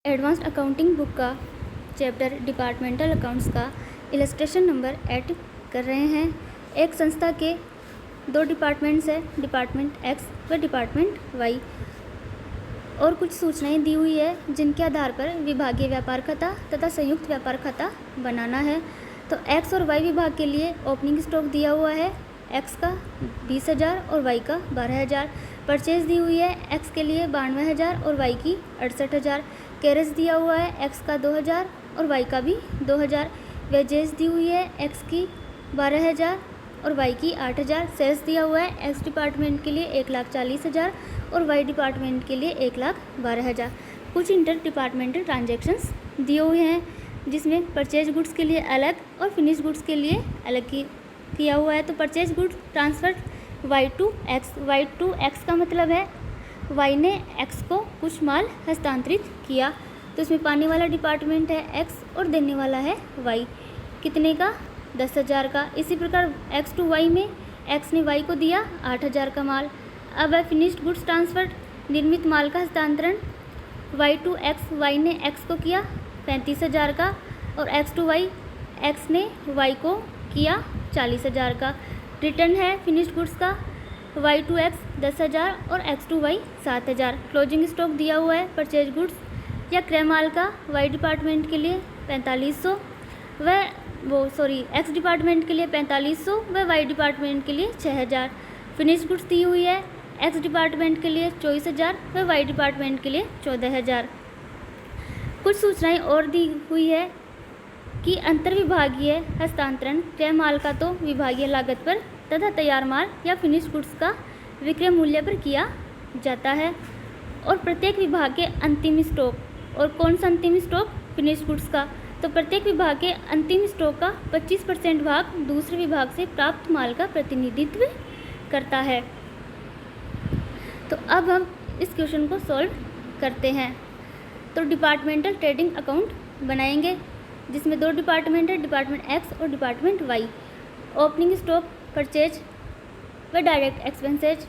Advanced accounting book का chapter departmental accounts का illustration number 8 कर रहे हैं। एक संस्था के दो डिपार्टमेंट्स है, डिपार्टमेंट एक्स व डिपार्टमेंट वाई, और कुछ सूचनाएं दी हुई है जिनके आधार पर विभागीय व्यापार खाता तथा संयुक्त व्यापार खाता बनाना है। तो एक्स और वाई विभाग के लिए ओपनिंग स्टॉक दिया हुआ है, एक्स का 20,000 और वाई का 12,000। परचेज दी हुई है, एक्स के लिए 92,000 और वाई की 68,000। कैरेज दिया हुआ है, एक्स का 2,000 और वाई का भी 2,000। वेजेस दी हुई है, एक्स की 12,000 और वाई की 8,000। सेल्स दिया हुआ है, एक्स डिपार्टमेंट के लिए 1,40,000 और वाई डिपार्टमेंट के लिए 1,12,000। कुछ इंटर डिपार्टमेंटल ट्रांजेक्शन्स दिए हुए हैं जिसमें परचेज गुड्स के लिए अलग और फिनिश गुड्स के लिए अलग किया हुआ है। तो purchase goods transfer Y to X का मतलब है वाई ने एक्स को कुछ माल हस्तांतरित किया। तो इसमें पाने वाला डिपार्टमेंट है एक्स और देने वाला है वाई। कितने का? 10,000 का। इसी प्रकार एक्स टू वाई में एक्स ने वाई को दिया 8,000 का माल। अब है फिनिश्ड गुड्स ट्रांसफर, निर्मित माल का हस्तांतरण वाई टू एक्स, वाई ने एक्स को किया 35,000 का, और एक्स टू वाई, एक्स ने वाई को किया 40,000 का। रिटर्न है फिनिश्ड गुड्स का वाई टू एक्स 10,000 और X to Y 7,000। Closing stock दिया हुआ है परचेज गुड्स या क्रय माल का वाई डिपार्टमेंट के लिए 4,500 एक्स डिपार्टमेंट के लिए 4,500 व वाई डिपार्टमेंट के लिए 6,000। फिनिश गुड्स दी हुई है, एक्स डिपार्टमेंट के लिए 24,000 व वाई डिपार्टमेंट के लिए 14,000। कुछ सूचनाएं और दी हुई है कि अंतर्विभागीय हस्तांतरण क्रय माल का तो विभागीय लागत पर तथा तैयार माल या फिनिश गुड्स का विक्रय मूल्य पर किया जाता है, और प्रत्येक विभाग के अंतिम स्टॉक, और कौन सा अंतिम स्टॉक? फिनिश गुड्स का। तो प्रत्येक विभाग के अंतिम स्टॉक का 25% भाग दूसरे विभाग से प्राप्त माल का प्रतिनिधित्व करता है। तो अब हम इस क्वेश्चन को सॉल्व करते हैं। तो डिपार्टमेंटल ट्रेडिंग अकाउंट बनाएंगे जिसमें दो डिपार्टमेंट है, डिपार्टमेंट एक्स और department Y. Opening stock, purchase व डायरेक्ट एक्सपेंसेज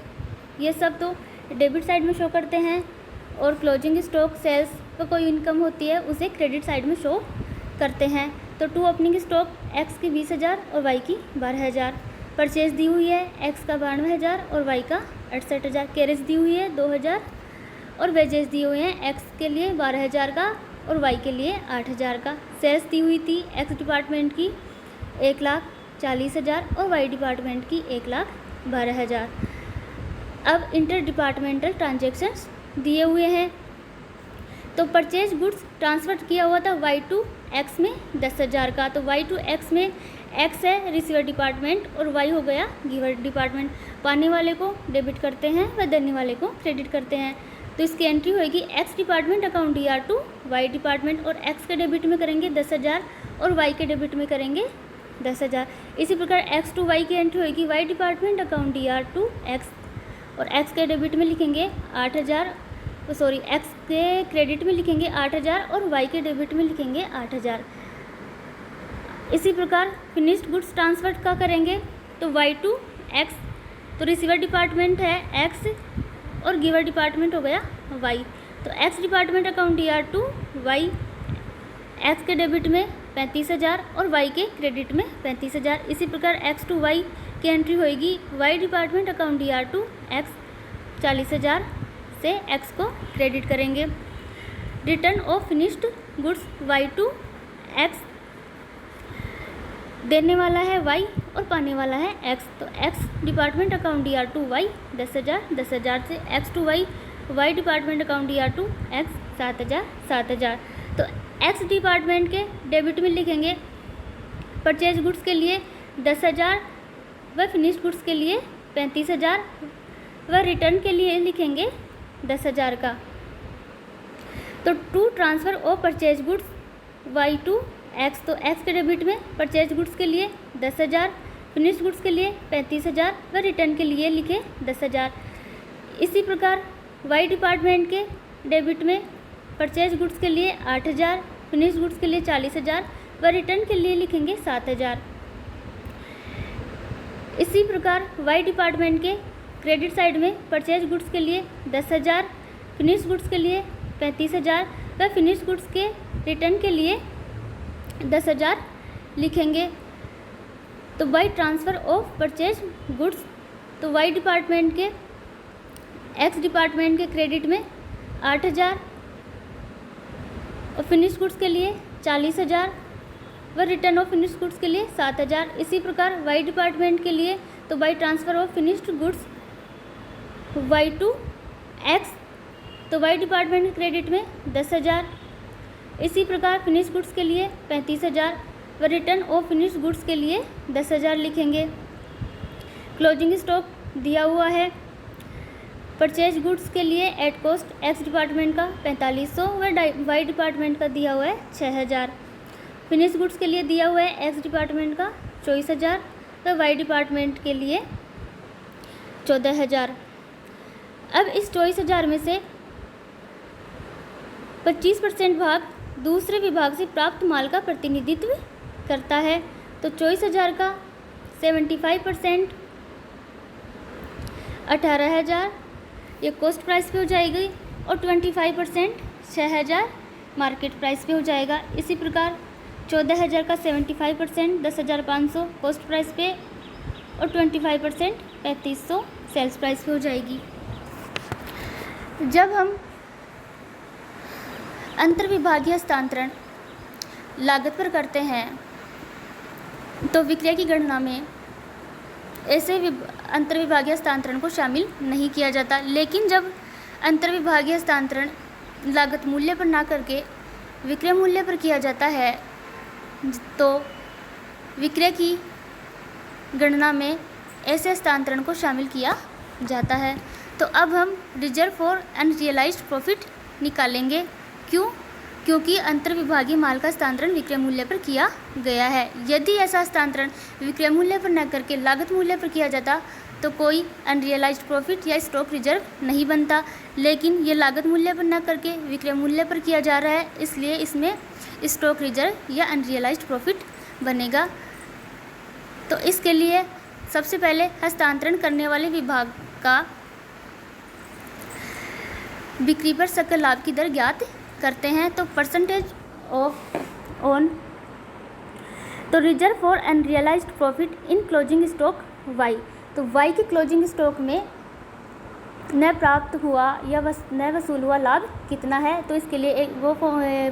ये सब तो डेबिट साइड में शो करते हैं, और क्लोजिंग स्टॉक, सेल्स व कोई इनकम होती है उसे क्रेडिट साइड में शो करते हैं। तो टू ओपनिंग स्टॉक, एक्स की 20,000 और वाई की 12,000। परचेज दी हुई है, एक्स का 92,000 और वाई का 68,000। कैरेज दी हुई है 2,000 और वेजेस दिए हुए हैं, एक्स के लिए 12,000 का और वाई के लिए 8,000 का। सेल्स दी हुई थी एक्स डिपार्टमेंट की 1,40,000 और वाई डिपार्टमेंट की 1,12,000। अब इंटर डिपार्टमेंटल ट्रांजेक्शन्स दिए हुए हैं। तो परचेज गुड्स ट्रांसफर किया हुआ था वाई टू एक्स में 10,000 का। तो वाई टू एक्स में एक्स है रिसीवर डिपार्टमेंट और वाई हो गया गिवर डिपार्टमेंट। पाने वाले को डेबिट करते हैं व देने वाले को क्रेडिट करते हैं। तो इसकी एंट्री होगी X department account D R to Y department, और एक्स के डेबिट में करेंगे 10,000 और वाई के डेबिट में करेंगे 10,000। इसी प्रकार एक्स टू वाई की एंट्री होगी Y department account D R to X, और एक्स के डेबिट में लिखेंगे 8,000, एक्स के क्रेडिट में लिखेंगे 8,000 और वाई के डेबिट में लिखेंगे 8,000। इसी प्रकार फिनिश्ड गुड्स ट्रांसफर का करेंगे तो वाई टू एक्स, तो रिसीवर डिपार्टमेंट है एक्स और गिवर डिपार्टमेंट हो गया वाई। तो X department account D R to Y, X के डेबिट में 35,000 और वाई के क्रेडिट में 35,000। इसी प्रकार एक्स टू वाई की एंट्री होगी Y department account D R to X 40,000 से एक्स को क्रेडिट करेंगे। Return of finished goods Y to X, देने वाला है वाई और पाने वाला है एक्स। तो X department account D R to Y 10,000 से X to Y, Y department account D R to X 7,000। तो एक्स डिपार्टमेंट के डेबिट में लिखेंगे परचेज गुड्स के लिए 10,000 व फिनिश्ड गुड्स के लिए 35,000 व रिटर्न के लिए लिखेंगे 10,000 का। तो to transfer of purchase goods Y to X, तो एक्स के डेबिट में परचेज गुड्स के लिए 10,000, फिनिश्ड गुड्स के लिए 35,000 व रिटर्न के लिए लिखे 10,000। इसी प्रकार वाई डिपार्टमेंट के डेबिट में परचेज गुड्स के लिए 8,000, फिनिश्ड गुड्स के लिए 40,000 व रिटर्न के लिए लिखेंगे 7,000। इसी प्रकार वाई डिपार्टमेंट के क्रेडिट साइड में परचेज गुड्स के लिए 10,000, फिनिश गुड्स के लिए 35,000 व वह फिनिश गुड्स के रिटर्न के लिए 10,000 लिखेंगे। तो by transfer of purchase goods, तो वाई डिपार्टमेंट के एक्स डिपार्टमेंट के क्रेडिट में 8,000 और फिनिश गुड्स के लिए 40,000 व रिटर्न ऑफ फिनिश गुड्स के लिए 7,000। इसी प्रकार वाई डिपार्टमेंट के लिए तो by transfer of finished goods Y to X, तो वाई डिपार्टमेंट के क्रेडिट में 10,000। इसी प्रकार फिनिश गुड्स के लिए 35,000 व रिटर्न ऑफ फिनिश गुड्स के लिए 10,000 लिखेंगे। क्लोजिंग स्टॉक दिया हुआ है परचेज गुड्स के लिए एट कॉस्ट एक्स डिपार्टमेंट का 4500 व वाई डिपार्टमेंट का दिया हुआ है 6,000। फिनिश गुड्स के लिए दिया हुआ है एक्स डिपार्टमेंट का 24,000 व वाई डिपार्टमेंट के लिए 14,000। अब इस 24,000 में से 25% भाग दूसरे विभाग से प्राप्त माल का प्रतिनिधित्व करता है। तो 24,000 का 75% 18,000 ये कॉस्ट प्राइस पे हो जाएगी और 25% 6,000 मार्केट प्राइस पे हो जाएगा। इसी प्रकार 14,000 का 75% 10,500 कॉस्ट प्राइस पे और 25% 3,500 सेल्स प्राइस पे हो जाएगी। जब हम अंतर्विभागीय हस्तांतरण लागत पर करते हैं तो विक्रय की गणना में ऐसे अंतर्विभागीय हस्तांतरण को शामिल नहीं किया जाता। लेकिन जब अंतर्विभागीय हस्तांतरण लागत मूल्य पर ना करके विक्रय मूल्य पर किया जाता है तो विक्रय की गणना में ऐसे हस्तांतरण को शामिल किया जाता है। तो अब हम रिजर्व फॉर अनरियलाइज्ड प्रॉफिट निकालेंगे। क्यों? क्योंकि अंतर्विभागीय माल का हस्तांतरण विक्रय मूल्य पर किया गया है। यदि ऐसा हस्तांतरण विक्रय मूल्य पर न करके लागत मूल्य पर किया जाता तो कोई अनरियलाइज्ड प्रॉफिट या स्टॉक रिजर्व नहीं बनता। लेकिन ये लागत मूल्य पर न करके विक्रय मूल्य पर किया जा रहा है, इसलिए इसमें स्टॉक रिजर्व या अनरियलाइज्ड प्रॉफिट बनेगा। तो इसके लिए सबसे पहले हस्तांतरण करने वाले विभाग का बिक्री पर सकल लाभ की दर ज्ञात करते हैं। तो परसेंटेज ऑफ ऑन, तो reserve for unrealised profit in closing stock Y, तो वाई की क्लोजिंग स्टॉक में न प्राप्त हुआ या न वसूल हुआ लाभ कितना है। तो इसके लिए एक वो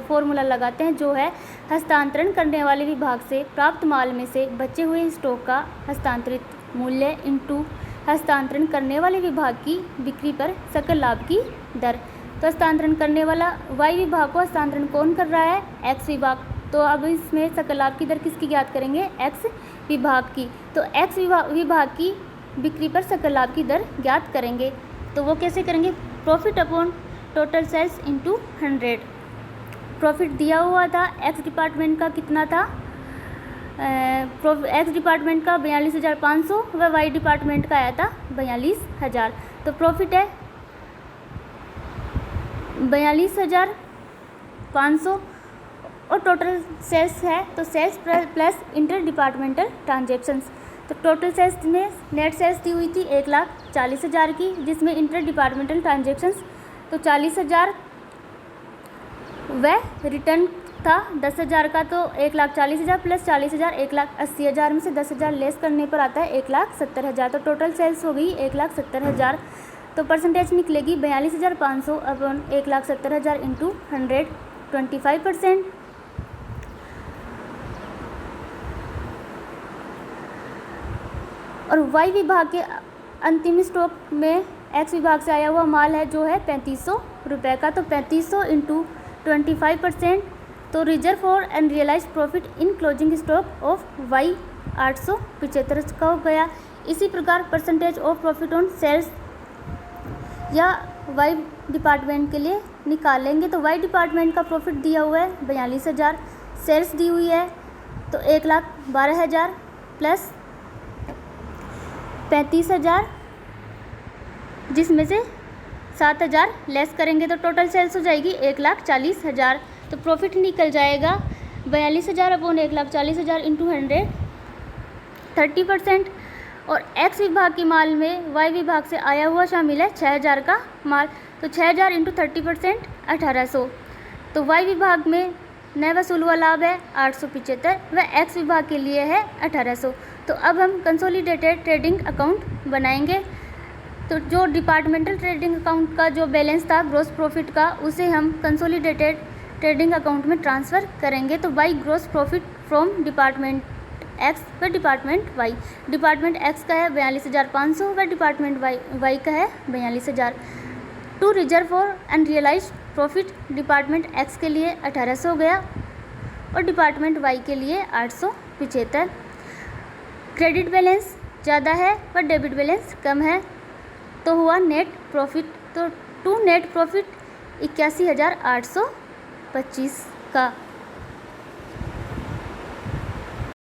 फॉर्मूला लगाते हैं जो है हस्तांतरण करने वाले विभाग से प्राप्त माल में से बचे हुए स्टॉक का हस्तांतरित मूल्य इंटू हस्तांतरण करने वाले विभाग की बिक्री पर सकल लाभ की दर। तो हस्तांतरण करने वाला वाई विभाग को हस्तांतरण कौन कर रहा है? एक्स विभाग। तो अब इसमें सकल लाभ की दर किसकी ज्ञात करेंगे? एक्स विभाग की। तो एक्स विभाग की बिक्री पर सकल लाभ की दर ज्ञात करेंगे। तो वो कैसे करेंगे? Profit upon total sales into 100। Profit दिया हुआ था एक्स डिपार्टमेंट का कितना था? एक्स डिपार्टमेंट का 42,500 व वाई डिपार्टमेंट का आया था 42,000। तो प्रॉफिट है 42,500 और टोटल सेल्स है तो sales plus inter departmental transactions. तो टोटल सेल्स में नेट सेल्स दी हुई थी 1,40,000 की, जिसमें इंटर डिपार्टमेंटल ट्रांजेक्शन्स तो 40,000 व रिटर्न था 10,000 का। तो 1,40,000 प्लस 40,000 1,80,000 में से 10,000 लेस करने पर आता है 1,70,000। तो टोटल सेल्स हो गई 1,70,000। तो परसेंटेज निकलेगी 42,500 अपॉन 1,70,000 इंटू 100, 25%। और वाई विभाग के अंतिम स्टॉक में एक्स विभाग से आया हुआ माल है जो है 3,500 रुपये का। तो 3,500 इंटू 25%। तो reserve for unrealised profit in closing stock of Y 875 का हो गया। इसी प्रकार percentage of profit on sales या वाई डिपार्टमेंट के लिए निकालेंगे। तो वाई डिपार्टमेंट का प्रॉफिट दिया हुआ है 42,000, सेल्स दी हुई है तो 1,12,000 प्लस 35,000, जिसमें से 7,000 लेस करेंगे तो टोटल सेल्स हो जाएगी 1,40,000। तो प्रॉफिट निकल जाएगा 42,000 अपॉन 1,40,000 इंटू 100, 30%। और एक्स विभाग के माल में वाई विभाग से आया हुआ शामिल है 6,000 का माल। तो 6,000 इंटू 30% 1,800। तो वाई विभाग में नया वसूल हुआ लाभ है 875 व एक्स विभाग के लिए है 1800। तो अब हम कंसोलिडेटेड ट्रेडिंग अकाउंट बनाएंगे। तो जो डिपार्टमेंटल ट्रेडिंग अकाउंट का जो बैलेंस था ग्रॉस प्रॉफिट का, उसे हम कंसोलिडेटेड ट्रेडिंग अकाउंट में ट्रांसफ़र करेंगे। तो by gross profit from department X व डिपार्टमेंट वाई। डिपार्टमेंट एक्स का है 42,500 व डिपार्टमेंट वाई का है 42,000। To reserve for unrealised profit, department X के लिए 1800 हो गया और डिपार्टमेंट वाई के लिए 875। क्रेडिट बैलेंस ज़्यादा है पर डेबिट बैलेंस कम है, तो हुआ नेट प्रॉफिट। तो टू नेट प्रॉफिट 81,825 का।